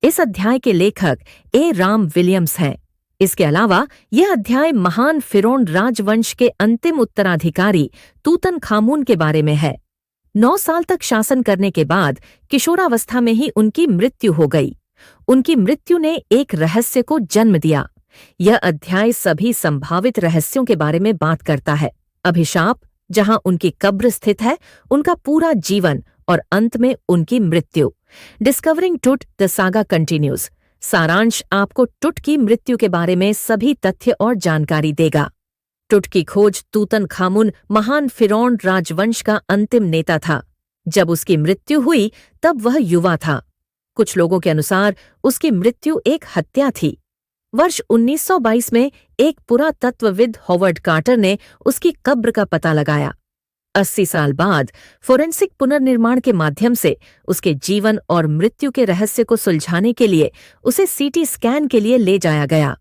इस अध्याय के लेखक ए राम विलियम्स हैं। इसके अलावा यह अध्याय महान फिरौन राजवंश के अंतिम उत्तराधिकारी तूतनखामुन के बारे में है। 9 साल तक शासन करने के बाद किशोरावस्था में ही उनकी मृत्यु हो गई। उनकी मृत्यु ने एक रहस्य को जन्म दिया। यह अध्याय सभी संभावित रहस्यों के बारे में बात करता है। अभिशाप, जहां उनकी कब्र स्थित है, उनका पूरा जीवन और अंत में उनकी मृत्यु। डिस्कवरिंग टुट द सागा कंटिन्यूज। सारांश आपको टुट की मृत्यु के बारे में सभी तथ्य और जानकारी देगा। टुट की खोज तूतनखामुन महान फिरौन राजवंश का अंतिम नेता था। जब उसकी मृत्यु हुई तब वह युवा था। कुछ लोगों के अनुसार उसकी मृत्यु एक हत्या थी। वर्ष 1922 में एक पुरातत्वविद हॉवर्ड कार्टर ने उसकी कब्र का पता लगाया। 80 साल बाद फोरेंसिक पुनर्निर्माण के माध्यम से उसके जीवन और मृत्यु के रहस्य को सुलझाने के लिए उसे सीटी स्कैन के लिए ले जाया गया।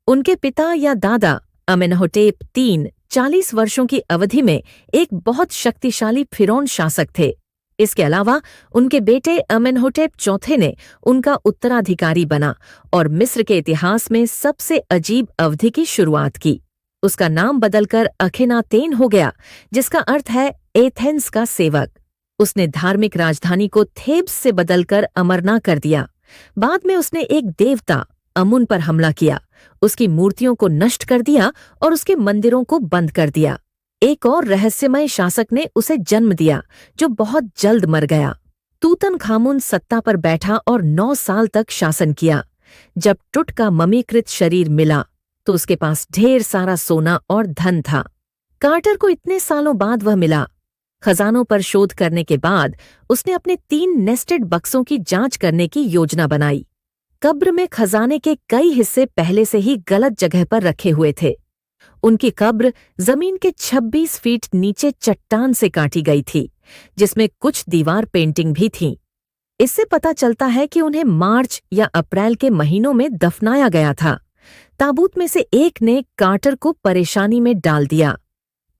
उनके पिता या दादा अमेनहोटेप III 40 वर्षों की अवधि में एक बहुत शक्तिशाली फिरौन शासक थे। इसके अलावा उनके बेटे अमेनहोटेप IV ने उनका उत्तराधिकारी बना और मिस्र के इतिहास में सबसे अजीब अवधि की शुरुआत की। उसका नाम बदलकर अखेनातेन हो गया, जिसका अर्थ है एथेंस का सेवक। उसने धार्मिक राजधानी को थेब्स से बदलकर अमरना कर दिया। बाद में उसने एक देवता अमुन पर हमला किया, उसकी मूर्तियों को नष्ट कर दिया और उसके मंदिरों को बंद कर दिया। एक और रहस्यमय शासक ने उसे जन्म दिया जो बहुत जल्द मर गया। तूतनखामुन सत्ता पर बैठा और 9 साल तक शासन किया। जब टुट का ममीकृत शरीर मिला तो उसके पास ढेर सारा सोना और धन था। कार्टर को इतने सालों बाद वह मिला। खजानों पर शोध करने के बाद उसने अपने 3 नेस्टेड बक्सों की जांच करने की योजना बनाई। कब्र में खजाने के कई हिस्से पहले से ही गलत जगह पर रखे हुए थे। उनकी कब्र जमीन के 26 फीट नीचे चट्टान से काटी गई थी, जिसमें कुछ दीवार पेंटिंग भी थीं। इससे पता चलता है कि उन्हें मार्च या अप्रैल के महीनों में दफनाया गया था। ताबूत में से एक ने कार्टर को परेशानी में डाल दिया।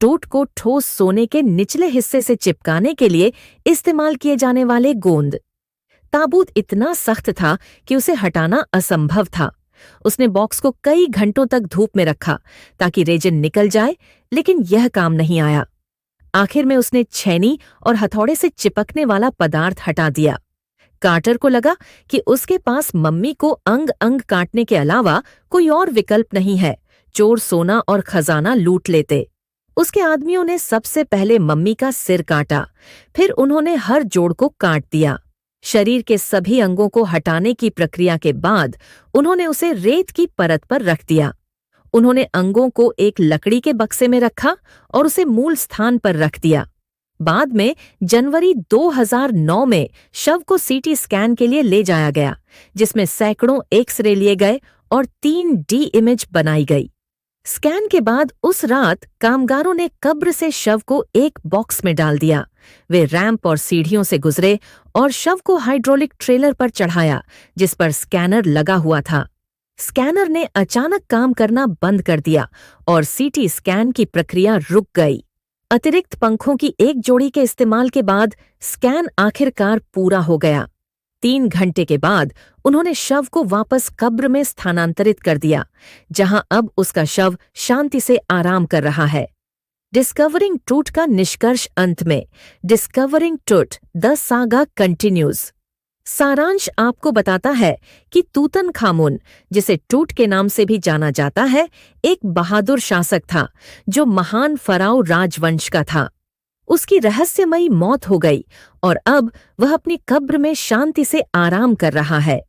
टूट को ठोस सोने के निचले हिस्से से चिपकाने के लिए इस्तेमाल किए जाने वाले गोंद। ताबूत इतना सख्त था कि उसे हटाना असंभव था। उसने बॉक्स को कई घंटों तक धूप में रखा ताकि रेजिन निकल जाए, लेकिन यह काम नहीं आया। आखिर में उसने छेनी और हथौड़े से चिपकने वाला पदार्थ हटा दिया। कार्टर को लगा कि उसके पास मम्मी को अंग अंग काटने के अलावा कोई और विकल्प नहीं है। चोर सोना और खजाना लूट लेते। उसके आदमियों ने सबसे पहले मम्मी का सिर काटा, फिर उन्होंने हर जोड़ को काट दिया। शरीर के सभी अंगों को हटाने की प्रक्रिया के बाद उन्होंने उसे रेत की परत पर रख दिया। उन्होंने अंगों को एक लकड़ी के बक्से में रखा और उसे मूल स्थान पर रख दिया। बाद में जनवरी 2009 में शव को सीटी स्कैन के लिए ले जाया गया, जिसमें सैकड़ों एक्स-रे लिए गए और 3D इमेज बनाई गई। स्कैन के बाद उस रात कामगारों ने कब्र से शव को एक बॉक्स में डाल दिया। वे रैंप और सीढ़ियों से गुजरे और शव को हाइड्रोलिक ट्रेलर पर चढ़ाया, जिस पर स्कैनर लगा हुआ था। स्कैनर ने अचानक काम करना बंद कर दिया और सीटी स्कैन की प्रक्रिया रुक गई। अतिरिक्त पंखों की एक जोड़ी के इस्तेमाल के बाद स्कैन आखिरकार पूरा हो गया। 3 घंटे के बाद उन्होंने शव को वापस कब्र में स्थानांतरित कर दिया, जहां अब उसका शव शांति से आराम कर रहा है। डिस्कवरिंग टूट का निष्कर्ष अंत में। डिस्कवरिंग टूट द सागा कंटिन्यूज। सारांश आपको बताता है कि तूतनखामुन, जिसे टूट के नाम से भी जाना जाता है, एक बहादुर शासक था जो महान फराओ राजवंश का था। उसकी रहस्यमयी मौत हो गई और अब वह अपनी कब्र में शांति से आराम कर रहा है।